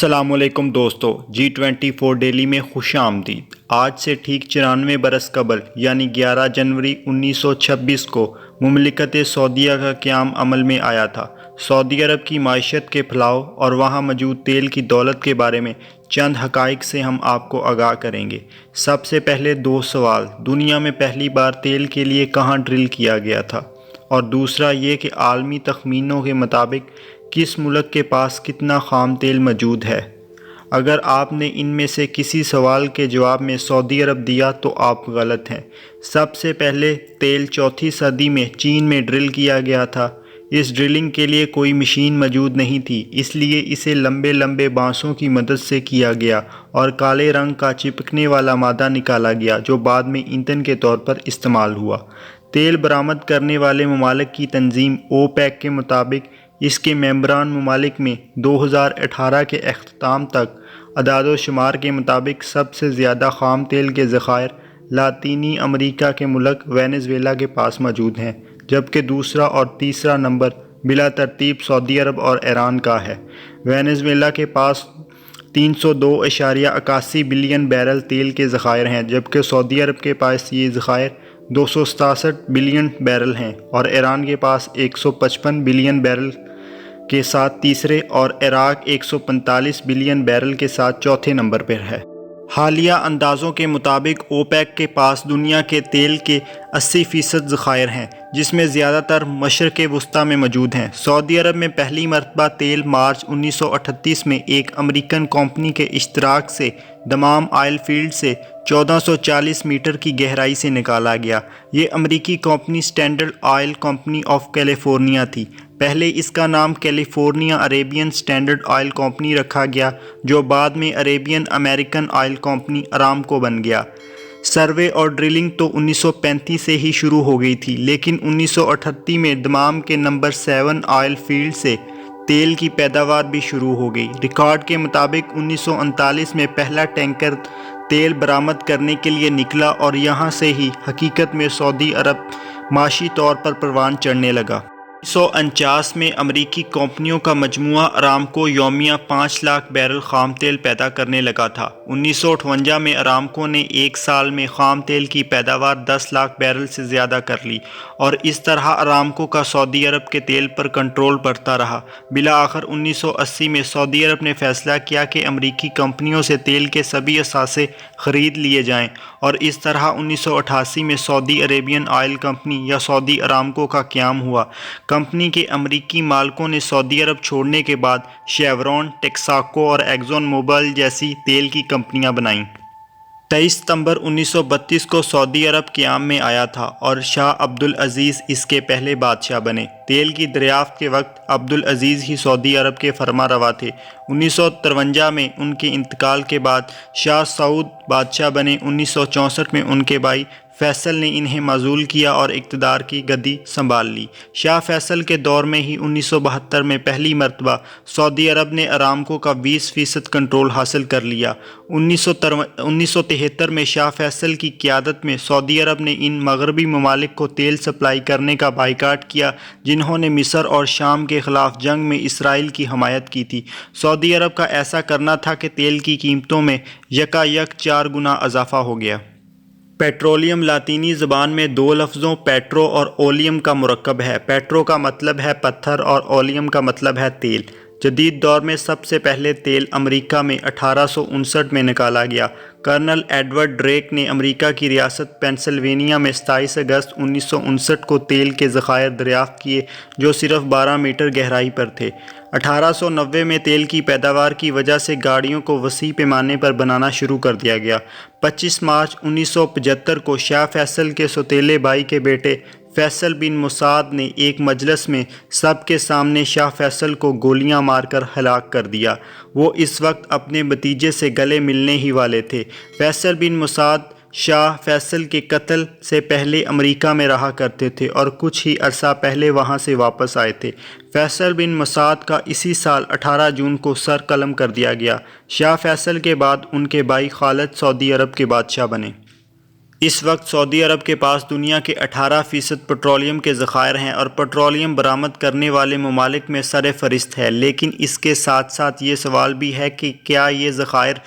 السلام علیکم دوستو، G24 ڈیلی میں خوش آمدید۔ آج سے ٹھیک 94 برس قبل یعنی 11 جنوری 1926 کو مملکت سعودیہ کا قیام عمل میں آیا تھا۔ سعودی عرب کی معیشت کے پھیلاؤ اور وہاں موجود تیل کی دولت کے بارے میں چند حقائق سے ہم آپ کو آگاہ کریں گے۔ سب سے پہلے دو سوال: دنیا میں پہلی بار تیل کے لیے کہاں ڈرل کیا گیا تھا؟ اور دوسرا یہ کہ عالمی تخمینوں کے مطابق کس ملک کے پاس کتنا خام تیل موجود ہے؟ اگر آپ نے ان میں سے کسی سوال کے جواب میں سعودی عرب دیا تو آپ غلط ہیں۔ سب سے پہلے تیل چوتھی صدی میں چین میں ڈرل کیا گیا تھا۔ اس ڈرلنگ کے لیے کوئی مشین موجود نہیں تھی، اس لیے اسے لمبے لمبے بانسوں کی مدد سے کیا گیا اور کالے رنگ کا چپکنے والا مادہ نکالا گیا جو بعد میں ایندھن کے طور پر استعمال ہوا۔ تیل برآمد کرنے والے ممالک کی تنظیم اوپیک کے مطابق اس کے ممبران ممالک میں 2018 کے اختتام تک اعداد و شمار کے مطابق سب سے زیادہ خام تیل کے ذخائر لاطینی امریکہ کے ملک وینزویلا کے پاس موجود ہیں، جبکہ دوسرا اور تیسرا نمبر بلا ترتیب سعودی عرب اور ایران کا ہے۔ وینزویلا کے پاس 302.81 بلین بیرل تیل کے ذخائر ہیں، جبکہ سعودی عرب کے پاس یہ ذخائر 267 بلین بیرل ہیں اور ایران کے پاس 155 بلین بیرل کے ساتھ تیسرے اور عراق 145 بلین بیرل کے ساتھ چوتھے نمبر پر ہے۔ حالیہ اندازوں کے مطابق اوپیک کے پاس دنیا کے تیل کے 80% ذخائر ہیں، جس میں زیادہ تر مشرق وسطیٰ میں موجود ہیں۔ سعودی عرب میں پہلی مرتبہ تیل مارچ 1938 میں ایک امریکن کمپنی کے اشتراک سے دمام آئل فیلڈ سے 1440 میٹر کی گہرائی سے نکالا گیا۔ یہ امریکی company standard oil company of California تھی۔ پہلے اس کا نام California Arabian standard oil company رکھا گیا، جو بعد میں عربین امریکن آئل کمپنی ارامکو بن گیا۔ سروے اور ڈرلنگ تو 1935 سے ہی شروع ہو گئی تھی، لیکن 1938 میں دمام کے نمبر 7 آئل فیلڈ سے تیل کی پیداوار بھی شروع ہو گئی۔ ریکارڈ کے مطابق 1939 میں پہلا ٹینکر تیل برآمد کرنے کے لیے نکلا اور یہاں سے ہی حقیقت میں سعودی عرب معاشی طور پر پروان چڑھنے لگا۔ 1949 میں امریکی کمپنیوں کا مجموعہ ارامکو یومیہ 5 لاکھ بیرل خام تیل پیدا کرنے لگا تھا۔ 1958 میں ارامکو نے ایک سال میں خام تیل کی پیداوار 10 لاکھ بیرل سے زیادہ کر لی اور اس طرح ارامکو کا سعودی عرب کے تیل پر کنٹرول بڑھتا رہا۔ بالآخر 1980 میں سعودی عرب نے فیصلہ کیا کہ امریکی کمپنیوں سے تیل کے سبھی اثاثے خرید لیے جائیں اور اس طرح 1988 میں سعودی عربین آئل کمپنی یا سعودی ارامکو کا قیام ہوا۔ کمپنی کے امریکی مالکوں نے سعودی عرب چھوڑنے کے بعد شیورون، ٹیکساکو اور ایکزون موبل جیسی تیل کی کمپنیاں بنائیں۔ 23 ستمبر 1932 کو سعودی عرب قیام میں آیا تھا اور شاہ عبدالعزیز اس کے پہلے بادشاہ بنے۔ تیل کی دریافت کے وقت عبدالعزیز ہی سعودی عرب کے فرما روا تھے۔ 1953 میں ان کے انتقال کے بعد شاہ سعود بادشاہ بنے۔ 1964 میں ان کے بھائی فیصل نے انہیں معزول کیا اور اقتدار کی گدی سنبھال لی۔ شاہ فیصل کے دور میں ہی 1972 میں پہلی مرتبہ سعودی عرب نے ارامکو کا 20% کنٹرول حاصل کر لیا۔ 1973 میں شاہ فیصل کی قیادت میں سعودی عرب نے ان مغربی ممالک کو تیل سپلائی کرنے کا بائیکاٹ کیا جنہوں نے مصر اور شام کے خلاف جنگ میں اسرائیل کی حمایت کی تھی۔ سعودی عرب کا ایسا کرنا تھا کہ تیل کی قیمتوں میں یکایک 4 گنا اضافہ ہو گیا۔ پیٹرولیم لاطینی زبان میں دو لفظوں پیٹرو اور اولیم کا مرکب ہے۔ پیٹرو کا مطلب ہے پتھر اور اولیم کا مطلب ہے تیل۔ جدید دور میں سب سے پہلے تیل امریکہ میں 1859 میں نکالا گیا۔ کرنل ایڈورڈ ڈریک نے امریکہ کی ریاست پینسلوینیا میں 27 اگست 1959 کو تیل کے ذخائر دریافت کیے جو صرف 12 میٹر گہرائی پر تھے۔ 1890 میں تیل کی پیداوار کی وجہ سے گاڑیوں کو وسیع پیمانے پر بنانا شروع کر دیا گیا۔ 25 مارچ 1975 کو شاہ فیصل کے سوتیلے بھائی کے بیٹے فیصل بن مسعود نے ایک مجلس میں سب کے سامنے شاہ فیصل کو گولیاں مار کر ہلاک کر دیا۔ وہ اس وقت اپنے بھتیجے سے گلے ملنے ہی والے تھے۔ فیصل بن مسعود شاہ فیصل کے قتل سے پہلے امریکہ میں رہا کرتے تھے اور کچھ ہی عرصہ پہلے وہاں سے واپس آئے تھے۔ فیصل بن مسعود کا اسی سال 18 جون کو سر قلم کر دیا گیا۔ شاہ فیصل کے بعد ان کے بھائی خالد سعودی عرب کے بادشاہ بنے۔ اس وقت سعودی عرب کے پاس دنیا کے 18% پیٹرولیم کے ذخائر ہیں اور پیٹرولیم برآمد کرنے والے ممالک میں سر فہرست ہے، لیکن اس کے ساتھ ساتھ یہ سوال بھی ہے کہ کیا یہ ذخائر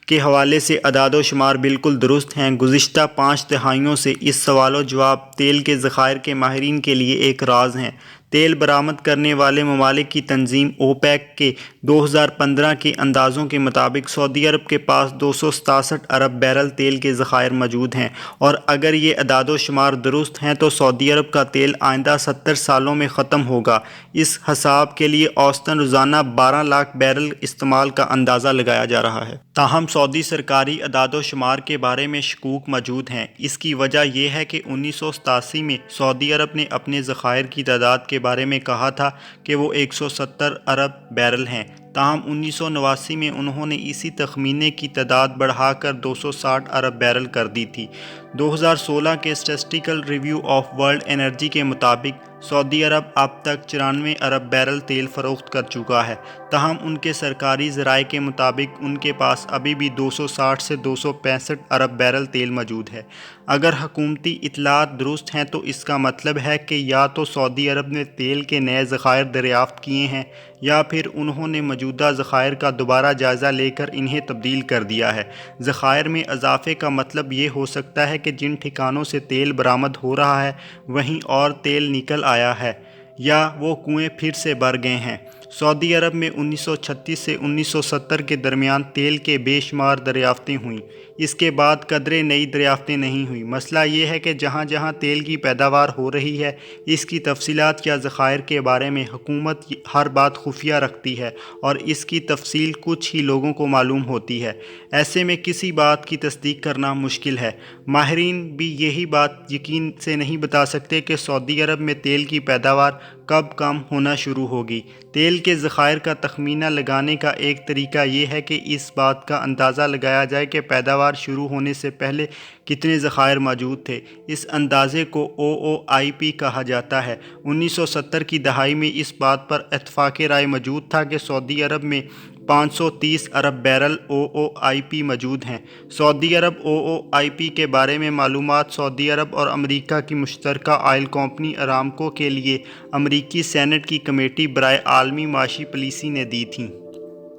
کے حوالے سے اعداد و شمار بالکل درست ہیں؟ گزشتہ 5 دہائیوں سے اس سوال و جواب تیل کے ذخائر کے ماہرین کے لیے ایک راز ہیں۔ تیل برآمد کرنے والے ممالک کی تنظیم اوپیک کے 2015 کے اندازوں کے مطابق سعودی عرب کے پاس 267 ارب بیرل تیل کے ذخائر موجود ہیں، اور اگر یہ اعداد و شمار درست ہیں تو سعودی عرب کا تیل آئندہ 70 سالوں میں ختم ہوگا۔ اس حساب کے لیے اوسطاً روزانہ 12 لاکھ بیرل استعمال کا اندازہ لگایا جا رہا ہے۔ تاہم سعودی سرکاری اعداد و شمار کے بارے میں شکوک موجود ہیں۔ اس کی وجہ یہ ہے کہ 1987 میں سعودی عرب نے اپنے ذخائر کی تعداد کے بارے میں کہا تھا کہ وہ 170 ارب بیرل ہیں، تاہم 1989 میں انہوں نے اسی تخمینے کی تعداد بڑھا کر 260 ارب بیرل کر دی تھی۔ 2016 کے statistical review of world energy کے مطابق سعودی عرب اب تک 94 ارب بیرل تیل فروخت کر چکا ہے، تاہم ان کے سرکاری ذرائع کے مطابق ان کے پاس ابھی بھی 260 سے 265 ارب بیرل تیل موجود ہے۔ اگر حکومتی اطلاعات درست ہیں تو اس کا مطلب ہے کہ یا تو سعودی عرب نے تیل کے نئے ذخائر دریافت کیے ہیں یا پھر انہوں نے موجودہ ذخائر کا دوبارہ جائزہ لے کر انہیں تبدیل کر دیا ہے۔ ذخائر میں اضافے کا مطلب یہ ہو سکتا ہے کہ جن ٹھکانوں سے تیل برآمد ہو رہا ہے وہیں اور تیل نکل آیا ہے یا وہ کنویں پھر سے بھر گئے ہیں۔ سعودی عرب میں 1936 سے 1970 کے درمیان تیل کے بے شمار دریافتیں ہوئیں، اس کے بعد قدرے نئی دریافتیں نہیں ہوئیں۔ مسئلہ یہ ہے کہ جہاں جہاں تیل کی پیداوار ہو رہی ہے اس کی تفصیلات یا ذخائر کے بارے میں حکومت ہر بات خفیہ رکھتی ہے اور اس کی تفصیل کچھ ہی لوگوں کو معلوم ہوتی ہے۔ ایسے میں کسی بات کی تصدیق کرنا مشکل ہے۔ ماہرین بھی یہی بات یقین سے نہیں بتا سکتے کہ سعودی عرب میں تیل کی پیداوار کب کم ہونا شروع ہوگی۔ تیل کے ذخائر کا تخمینہ لگانے کا ایک طریقہ یہ ہے کہ اس بات کا اندازہ لگایا جائے کہ پیداوار شروع ہونے سے پہلے کتنے ذخائر موجود تھے۔ اس اندازے کو OOIP کہا جاتا ہے۔ 1970 کی دہائی میں اس بات پر اتفاق رائے موجود تھا کہ سعودی عرب میں 530 ارب بیرل OOIP موجود ہیں۔ سعودی عرب OOIP کے بارے میں معلومات سعودی عرب اور امریکہ کی مشترکہ آئل کمپنی ارامکو کے لیے امریکی سینٹ کی کمیٹی برائے عالمی معاشی پالیسی نے دی تھیں۔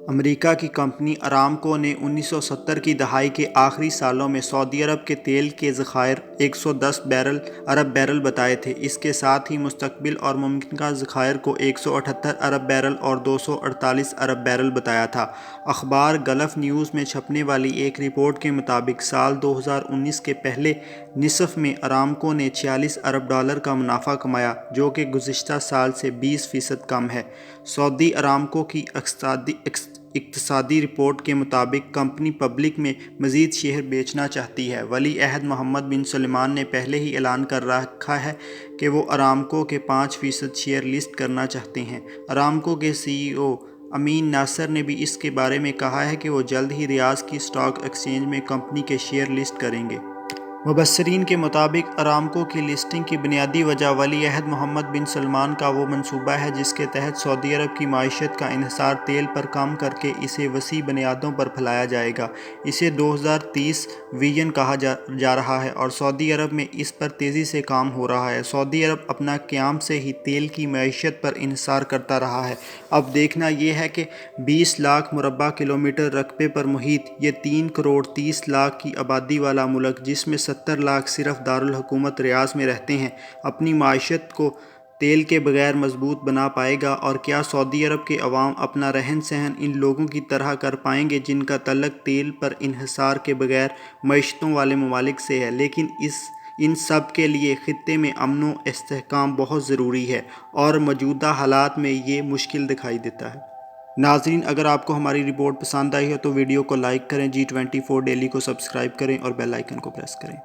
امریکہ کی کمپنی ارامکو نے 1970 کی دہائی کے آخری سالوں میں سعودی عرب کے تیل کے ذخائر 110 ارب بیرل بتائے تھے۔ اس کے ساتھ ہی مستقبل اور ممکنہ ذخائر کو 178 ارب بیرل اور 248 ارب بیرل بتایا تھا۔ اخبار گلف نیوز میں چھپنے والی ایک رپورٹ کے مطابق سال 2019 کے پہلے نصف میں ارامکو نے $46 ارب کا منافع کمایا، جو کہ گزشتہ سال سے 20% کم ہے۔ سعودی ارامکو کی اقتصادی رپورٹ کے مطابق کمپنی پبلک میں مزید شیئر بیچنا چاہتی ہے۔ ولی عہد محمد بن سلمان نے پہلے ہی اعلان کر رکھا ہے کہ وہ ارامکو کے 5% شیئر لسٹ کرنا چاہتے ہیں۔ ارامکو کے CEO امین ناصر نے بھی اس کے بارے میں کہا ہے کہ وہ جلد ہی ریاض کی اسٹاک ایکسچینج میں کمپنی کے شیئر لسٹ کریں گے۔ مبصرین کے مطابق ارامکو کی لسٹنگ کی بنیادی وجہ ولی عہد محمد بن سلمان کا وہ منصوبہ ہے جس کے تحت سعودی عرب کی معیشت کا انحصار تیل پر کم کر کے اسے وسیع بنیادوں پر پھیلایا جائے گا۔ اسے 2030 ویژن کہا جا رہا ہے اور سعودی عرب میں اس پر تیزی سے کام ہو رہا ہے۔ سعودی عرب اپنا قیام سے ہی تیل کی معیشت پر انحصار کرتا رہا ہے۔ اب دیکھنا یہ ہے کہ 20 لاکھ مربع کلومیٹر رقبے پر محیط یہ 3 کروڑ 30 لاکھ کی آبادی والا ملک، جس میں 70 لاکھ صرف دارالحکومت ریاض میں رہتے ہیں، اپنی معیشت کو تیل کے بغیر مضبوط بنا پائے گا؟ اور کیا سعودی عرب کے عوام اپنا رہن سہن ان لوگوں کی طرح کر پائیں گے جن کا تعلق تیل پر انحصار کے بغیر معیشتوں والے ممالک سے ہے؟ لیکن ان سب کے لیے خطے میں امن و استحکام بہت ضروری ہے اور موجودہ حالات میں یہ مشکل دکھائی دیتا ہے۔ ناظرین، اگر آپ کو ہماری رپورٹ پسند آئی ہو تو ویڈیو کو لائک کریں، G24 ڈیلی کو سبسکرائب کریں اور بیل آئیکن کو پریس کریں۔